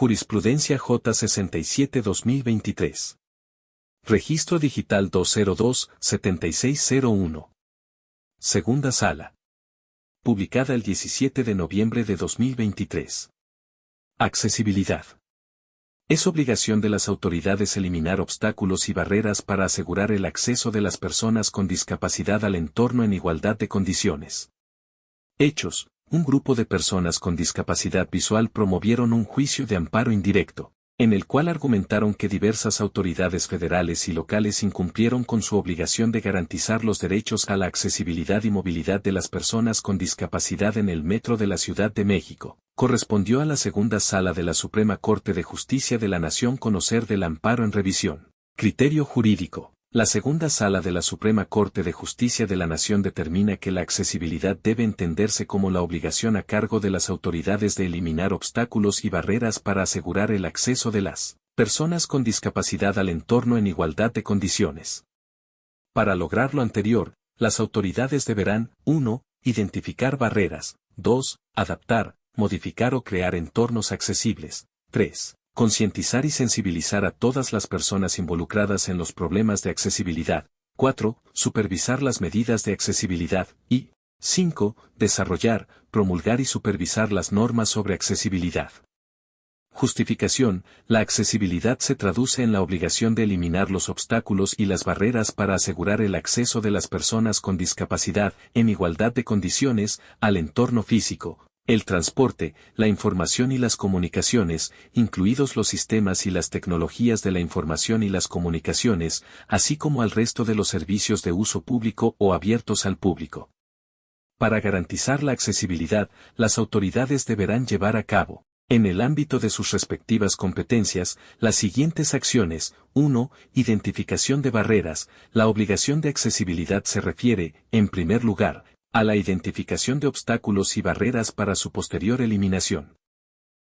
Jurisprudencia J67-2023. Registro Digital 202-7601. Segunda Sala. Publicada el 17 de noviembre de 2023. Accesibilidad. Es obligación de las autoridades eliminar obstáculos y barreras para asegurar el acceso de las personas con discapacidad al entorno en igualdad de condiciones. Hechos. Un grupo de personas con discapacidad visual promovieron un juicio de amparo indirecto, en el cual argumentaron que diversas autoridades federales y locales incumplieron con su obligación de garantizar los derechos a la accesibilidad y movilidad de las personas con discapacidad en el metro de la Ciudad de México. Correspondió a la Segunda Sala de la Suprema Corte de Justicia de la Nación conocer del amparo en revisión. Criterio jurídico. La Segunda Sala de la Suprema Corte de Justicia de la Nación determina que la accesibilidad debe entenderse como la obligación a cargo de las autoridades de eliminar obstáculos y barreras para asegurar el acceso de las personas con discapacidad al entorno en igualdad de condiciones. Para lograr lo anterior, las autoridades deberán 1. Identificar barreras, 2. Adaptar, modificar o crear entornos accesibles, 3. Concientizar y sensibilizar a todas las personas involucradas en los problemas de accesibilidad. 4. Supervisar las medidas de accesibilidad. Y 5. Desarrollar, promulgar y supervisar las normas sobre accesibilidad. Justificación. La accesibilidad se traduce en la obligación de eliminar los obstáculos y las barreras para asegurar el acceso de las personas con discapacidad, en igualdad de condiciones, al entorno físico, el transporte, la información y las comunicaciones, incluidos los sistemas y las tecnologías de la información y las comunicaciones, así como al resto de los servicios de uso público o abiertos al público. Para garantizar la accesibilidad, las autoridades deberán llevar a cabo, en el ámbito de sus respectivas competencias, las siguientes acciones. 1. Identificación de barreras. La obligación de accesibilidad se refiere, en primer lugar, a la identificación de obstáculos y barreras para su posterior eliminación.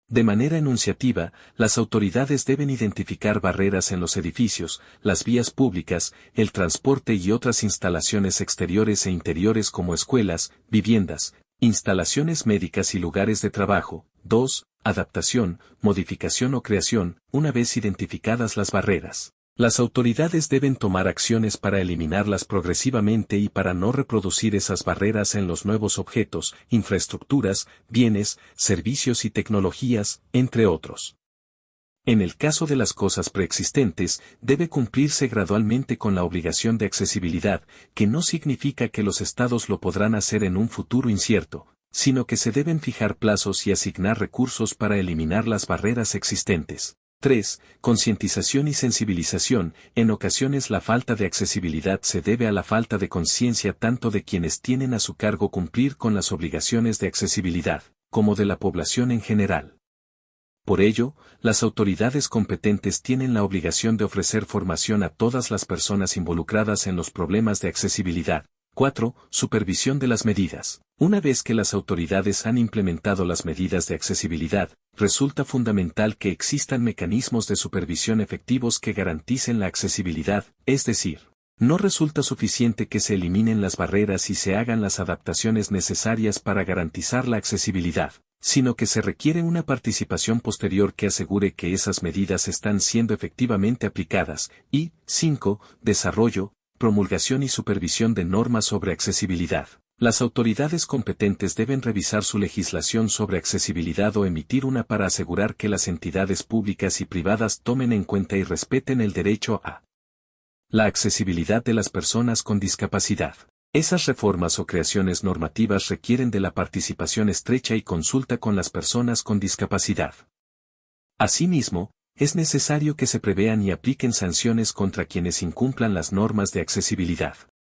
De manera enunciativa, las autoridades deben identificar barreras en los edificios, las vías públicas, el transporte y otras instalaciones exteriores e interiores como escuelas, viviendas, instalaciones médicas y lugares de trabajo. 2. Adaptación, modificación o creación. Una vez identificadas las barreras, las autoridades deben tomar acciones para eliminarlas progresivamente y para no reproducir esas barreras en los nuevos objetos, infraestructuras, bienes, servicios y tecnologías, entre otros. En el caso de las cosas preexistentes, debe cumplirse gradualmente con la obligación de accesibilidad, que no significa que los estados lo podrán hacer en un futuro incierto, sino que se deben fijar plazos y asignar recursos para eliminar las barreras existentes. 3. Concientización y sensibilización. En ocasiones la falta de accesibilidad se debe a la falta de conciencia tanto de quienes tienen a su cargo cumplir con las obligaciones de accesibilidad, como de la población en general. Por ello, las autoridades competentes tienen la obligación de ofrecer formación a todas las personas involucradas en los problemas de accesibilidad. 4. Supervisión de las medidas. Una vez que las autoridades han implementado las medidas de accesibilidad, resulta fundamental que existan mecanismos de supervisión efectivos que garanticen la accesibilidad, es decir, no resulta suficiente que se eliminen las barreras y se hagan las adaptaciones necesarias para garantizar la accesibilidad, sino que se requiere una participación posterior que asegure que esas medidas están siendo efectivamente aplicadas. Y 5. Desarrollo, promulgación y supervisión de normas sobre accesibilidad. Las autoridades competentes deben revisar su legislación sobre accesibilidad o emitir una para asegurar que las entidades públicas y privadas tomen en cuenta y respeten el derecho a la accesibilidad de las personas con discapacidad. Esas reformas o creaciones normativas requieren de la participación estrecha y consulta con las personas con discapacidad. Asimismo, es necesario que se prevean y apliquen sanciones contra quienes incumplan las normas de accesibilidad.